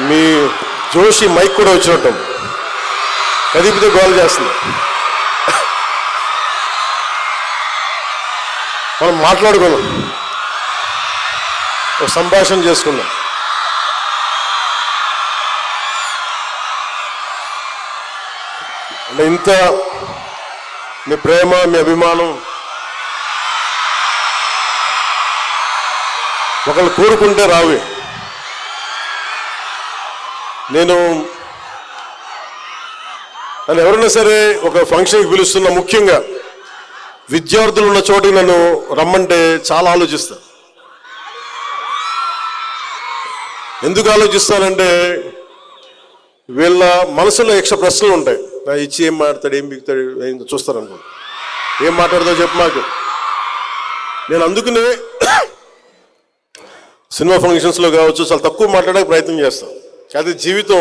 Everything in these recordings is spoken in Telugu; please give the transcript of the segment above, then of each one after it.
మీ జోషి మైక్ కూడా వచ్చినట్టు కదిపితే గోల్ చేస్తుంది. మనం మాట్లాడుకుందాం, ఒక సంభాషణ చేసుకుందాం. అంటే ఇంత మీ ప్రేమ, మీ అభిమానం ఒకళ్ళు కోరుకుంటే రావి. నేను ఎవరైనా సరే ఒక ఫంక్షన్కి పిలుస్తున్నా, ముఖ్యంగా విద్యార్థులు ఉన్న చోటికి నన్ను రమ్మంటే చాలా ఆలోచిస్తాను. ఎందుకు ఆలోచిస్తానంటే వీళ్ళ మనసులో యక్ష ప్రశ్నలు ఉంటాయి. ఇచ్చి ఏం మాట్లాడతాడు, ఏం బిగుతాడు, ఏం చూస్తారు అనుకో, ఏం మాట్లాడదో చెప్పు మాకు. నేను అందుకనే సినిమా ఫంక్షన్స్లో కావచ్చు చాలా తక్కువ మాట్లాడడానికి ప్రయత్నం చేస్తాను. అది జీవితం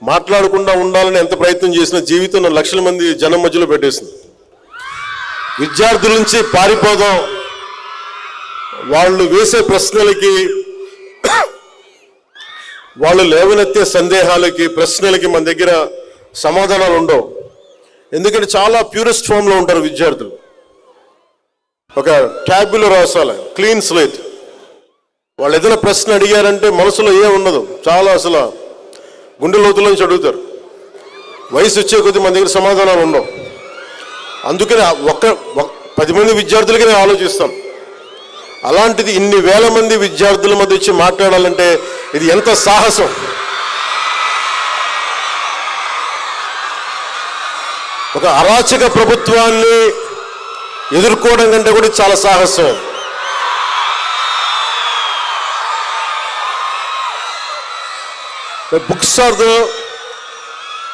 మాట్లాడకుండా ఉండాలని ఎంత ప్రయత్నం చేసినా జీవితం నా లక్షల మంది జనం మధ్యలో పెట్టేసింది. విద్యార్థుల నుంచి పారిపోదాం, వాళ్ళు వేసే ప్రశ్నలకి, వాళ్ళు లేవనెత్తే సందేహాలకి, ప్రశ్నలకి మన దగ్గర సమాధానాలు ఉండవు. ఎందుకంటే చాలా ప్యూరెస్ట్ ఫామ్లో ఉంటారు విద్యార్థులు. ఒక ట్యాబ్లో రాసాలి, క్లీన్ స్లేట్. వాళ్ళు ఏదైనా ప్రశ్న అడిగారంటే మనసులో ఏం ఉండదు, చాలా అసలు గుండె లోతులోంచి అడుగుతారు. వయసు వచ్చే కొద్దీ మన దగ్గర సమాధానాలు ఉండవు. అందుకని 10 మంది విద్యార్థులకి నేను ఆలోచిస్తాను. అలాంటిది ఇన్ని వేల మంది విద్యార్థుల మధ్య వచ్చి మాట్లాడాలంటే ఇది ఎంత సాహసం. ఒక అరాచక ప్రభుత్వాన్ని ఎదుర్కోవడం కంటే కూడా చాలా సాహసం. Books are the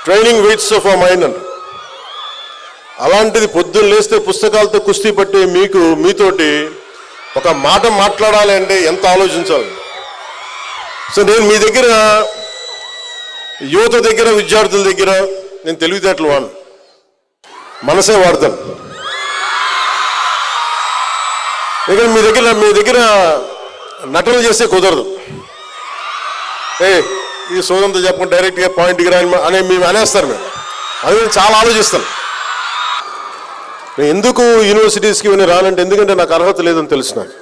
training weights of our mind అంట. అలాంటిది పొద్దున్న లేస్తే పుస్తకాలతో కుస్తీ పట్టే మీతోటి ఒక మాట మాట్లాడాలి అంటే ఎంత ఆలోచించాలి. సో నేను మీ దగ్గర, యువత దగ్గర, విద్యార్థుల దగ్గర నేను తెలివితేటలు వాడు, మనసే వాడతాను. మీ దగ్గర నటన చేస్తే కుదరదు. ఈ సోదంతో చెప్పకుండా డైరెక్ట్గా పాయింట్కి రాని అని మేము అనేస్తారు. అది నేను చాలా ఆలోచిస్తాను. నేను ఎందుకు యూనివర్సిటీస్కి ఇవన్నీ రానంటే ఎందుకంటే నాకు అర్హత లేదని తెలుసు నాకు.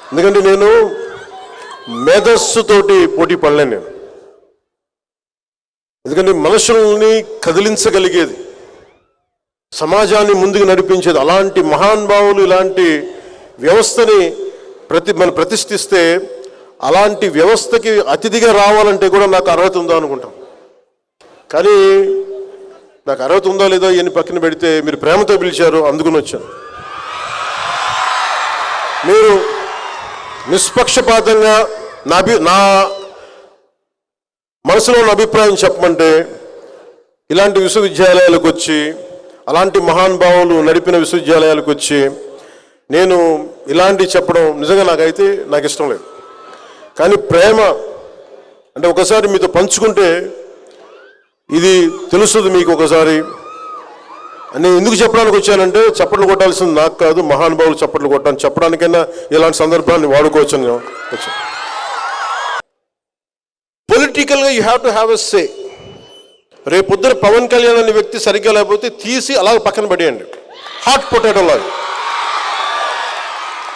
ఎందుకంటే నేను మేధస్సుతోటి పోటీ పడలేను నేను. ఎందుకంటే మనుషుల్ని కదిలించగలిగేది, సమాజాన్ని ముందుకు నడిపించేది అలాంటి మహానుభావులు ఇలాంటి వ్యవస్థని మనం ప్రతిష్ఠిస్తే అలాంటి వ్యవస్థకి అతిథిగా రావాలంటే కూడా నాకు అర్హత ఉందా అనుకుంటాం. కానీ నాకు అర్హత ఉందో లేదో ఇవన్నీ పక్కన పెడితే మీరు ప్రేమతో పిలిచారు, అందుకుని వచ్చాను. మీరు నిష్పక్షపాతంగా నా మనసులో ఉన్న అభిప్రాయం చెప్పమంటే ఇలాంటి విశ్వవిద్యాలయాలకు వచ్చి, అలాంటి మహానుభావులు నడిపిన విశ్వవిద్యాలయాలకు వచ్చి నేను ఇలాంటివి చెప్పడం నిజంగా నాకు ఇష్టం లేదు. కానీ ప్రేమ అంటే ఒకసారి మీతో పంచుకుంటే ఇది తెలుస్తుంది మీకు. ఒకసారి నేను ఎందుకు చెప్పడానికి వచ్చానంటే చప్పట్లు కొట్టాల్సింది నాకు కాదు, మహానుభావులు చప్పట్లు కొట్టాను చెప్పడానికైనా ఇలాంటి సందర్భాన్ని వాడుకోవచ్చు. నేను వచ్చాను. పొలిటికల్గా you have to have a say. రేపొద్దున పవన్ కళ్యాణ్ అనే వ్యక్తి సరిగ్గా లేకపోతే తీసి అలాగ పక్కన పడేయండి, హాట్ పొటాటో లాగా.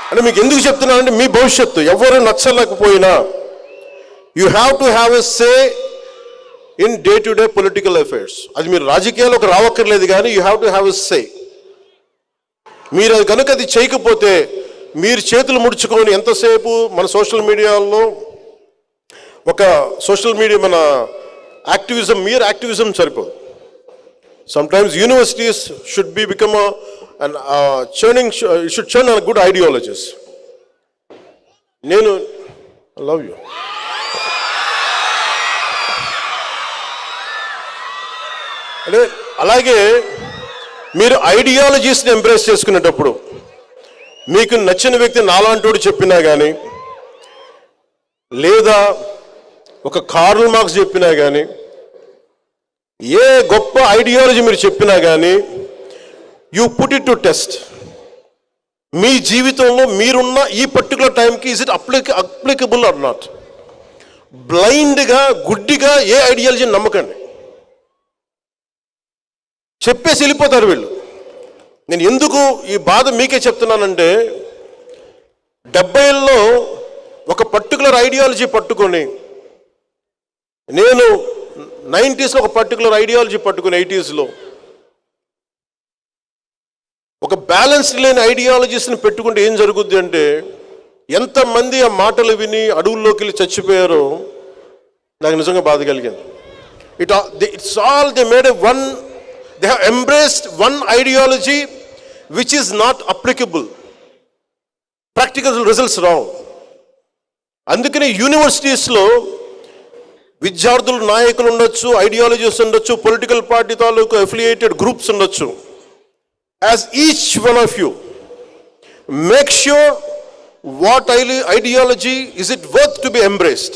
అంటే మీకు ఎందుకు చెప్తున్నానంటే మీ భవిష్యత్తు ఎవరు నచ్చలేకపోయినా you have to have a say in day to day political affairs. అది మీరు రాజకీయాలకు రావక్కర్లేదు, కానీ you have to have a say. మీరు అది కనుక అది చేయకపోతే మీరు చేతులు ముడుచుకొని ఎంతసేపు మన సోషల్ మీడియాలో ఒక మన యాక్టివిజం, మీరు యాక్టివిజం సరిపోదు. Sometimes universities should become should churn on good ideologies. నేను లవ్ యూ. అంటే అలాగే మీరు ఐడియాలజీస్ని ఎంబ్రేస్ చేసుకునేటప్పుడు మీకు నచ్చిన వ్యక్తి నాలాంటోడు చెప్పినా కానీ, లేదా ఒక కార్ల్ మార్క్స్ చెప్పినా కానీ, ఏ గొప్ప ఐడియాలజీ మీరు చెప్పినా కానీ you put it to test. మీ జీవితంలో మీరున్న ఈ పర్టికులర్ టైంకి is it applicable or not? బ్లైండ్గా గుడ్డిగా ఏ ఐడియాలజీని నమ్మకండి. చెప్పేసి వెళ్ళిపోతారు వీళ్ళు. నేను ఎందుకు ఈ బాధ మీకే చెప్తున్నానంటే, 70ల్లో ఒక పర్టికులర్ ఐడియాలజీ పట్టుకొని, నేను 90స్లో ఒక పర్టికులర్ ఐడియాలజీ పట్టుకొని 80స్లో ఒక బ్యాలెన్స్ లేని ఐడియాలజీస్ని పెట్టుకుంటే ఏం జరుగుద్ది అంటే, ఎంతమంది ఆ మాటలు విని అడవుల్లోకి వెళ్ళి చచ్చిపోయారో నాకు నిజంగా బాధ కలిగింది. It's all they made they have embraced one ideology which is not applicable. Practical results రావు. అందుకనే యూనివర్సిటీస్లో విద్యార్థులు నాయకులు ఉండొచ్చు, ఐడియాలజీస్ ఉండొచ్చు, పొలిటికల్ పార్టీ తాలూకు అఫిలియేటెడ్ గ్రూప్స్ ఉండొచ్చు. As each one of you make sure what ideology is it worth to be embraced.